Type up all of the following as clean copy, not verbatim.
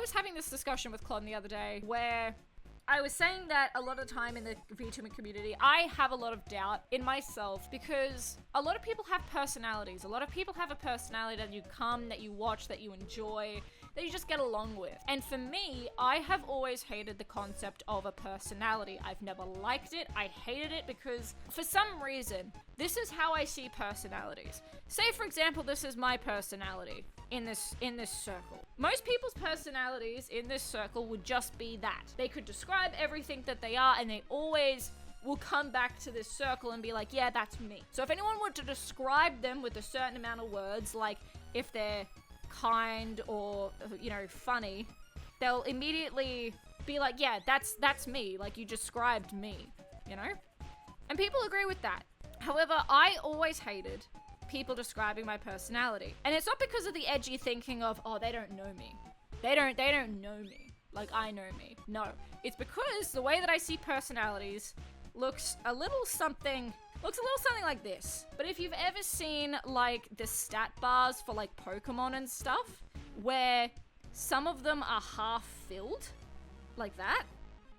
was having this discussion with Clon the other day where I was saying that a lot of the time in the VTuber community, I have a lot of doubt in myself because a lot of people have personalities. A lot of people have a personality that you come, that you watch, that you enjoy, that you just get along with. And for me, I have always hated the concept of a personality. I've never liked it. I hated it because for some reason, this is how I see personalities. Say, for example, this is my personality in this circle. Most people's personalities in this circle would just be that. They could describe everything that they are, and they always will come back to this circle and be like, yeah, that's me. So if anyone were to describe them with a certain amount of words, like if they're kind or, you know, funny, they'll immediately be like, yeah, that's me. Like, you described me, you know? And people agree with that. However, I always hated people describing my personality. And it's not because of the edgy thinking of, oh, they don't know me. They don't know me like I know me. No. It's because the way that I see personalities looks a little something like this. But if you've ever seen like the stat bars for like Pokemon and stuff, where some of them are half filled, like that,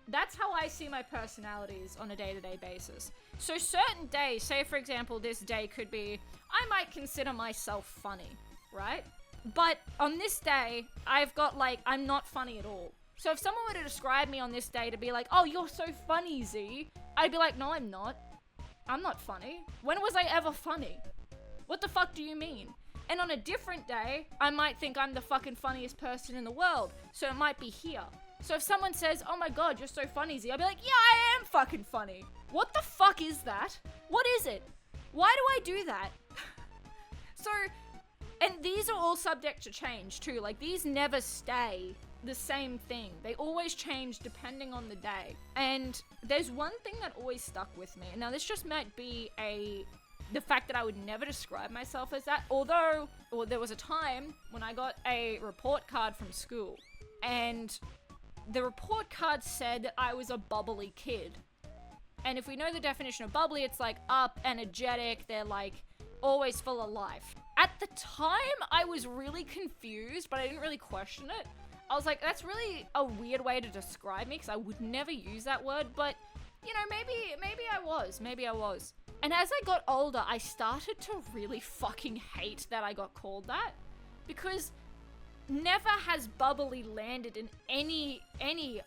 that's how I see my personalities on a day-to-day basis. So certain days, say for example, this day could be, I might consider myself funny, right? But on this day, I've got like, I'm not funny at all. So if someone were to describe me on this day to be like, oh, you're so funny, Z, I'd be like, no, I'm not. I'm not funny. When was I ever funny? What the fuck do you mean? And on a different day, I might think I'm the fucking funniest person in the world. So it might be here. So if someone says, oh my god, you're so funny, Z, I'll be like, yeah, I am fucking funny. What the fuck is that? What is it? Why do I do that? So, and these are all subject to change too. Like, these never stay the same thing. They always change depending on the day. And there's one thing that always stuck with me. Now, this just might be the fact that I would never describe myself as that. Although, there was a time when I got a report card from school. And the report card said that I was a bubbly kid. And if we know the definition of bubbly, it's like up, energetic, they're like always full of life. At the time, I was really confused, but I didn't really question it. I was like, that's really a weird way to describe me, because I would never use that word, but, you know, maybe I was. And as I got older, I started to really fucking hate that I got called that, because never has bubbly landed in any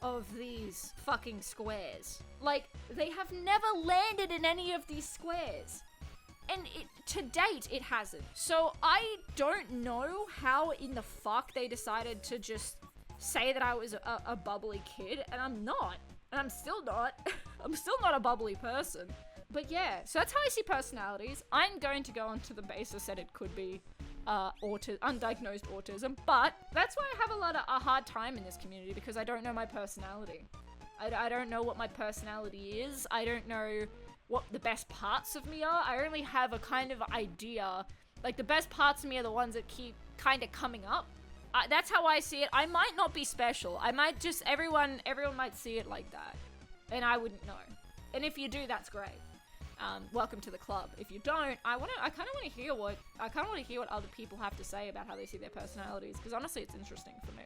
of these fucking squares. Like, they have never landed in any of these squares. And to date, it hasn't. So I don't know how in the fuck they decided to just say that I was a bubbly kid, and I'm not. And I'm still not. I'm still not a bubbly person. But yeah, so that's how I see personalities. I'm going to go on to the basis that it could be undiagnosed autism, but that's why I have a hard time in this community, because I don't know my personality. I don't know what my personality is. I don't know what the best parts of me are. I only have a kind of idea. Like, the best parts of me are the ones that keep kind of coming up. That's how I see it. I might not be special. I might just, everyone might see it like that. And I wouldn't know. And if you do, that's great. Welcome to the club. If you don't, I kind of want to hear what other people have to say about how they see their personalities, because honestly, it's interesting for me.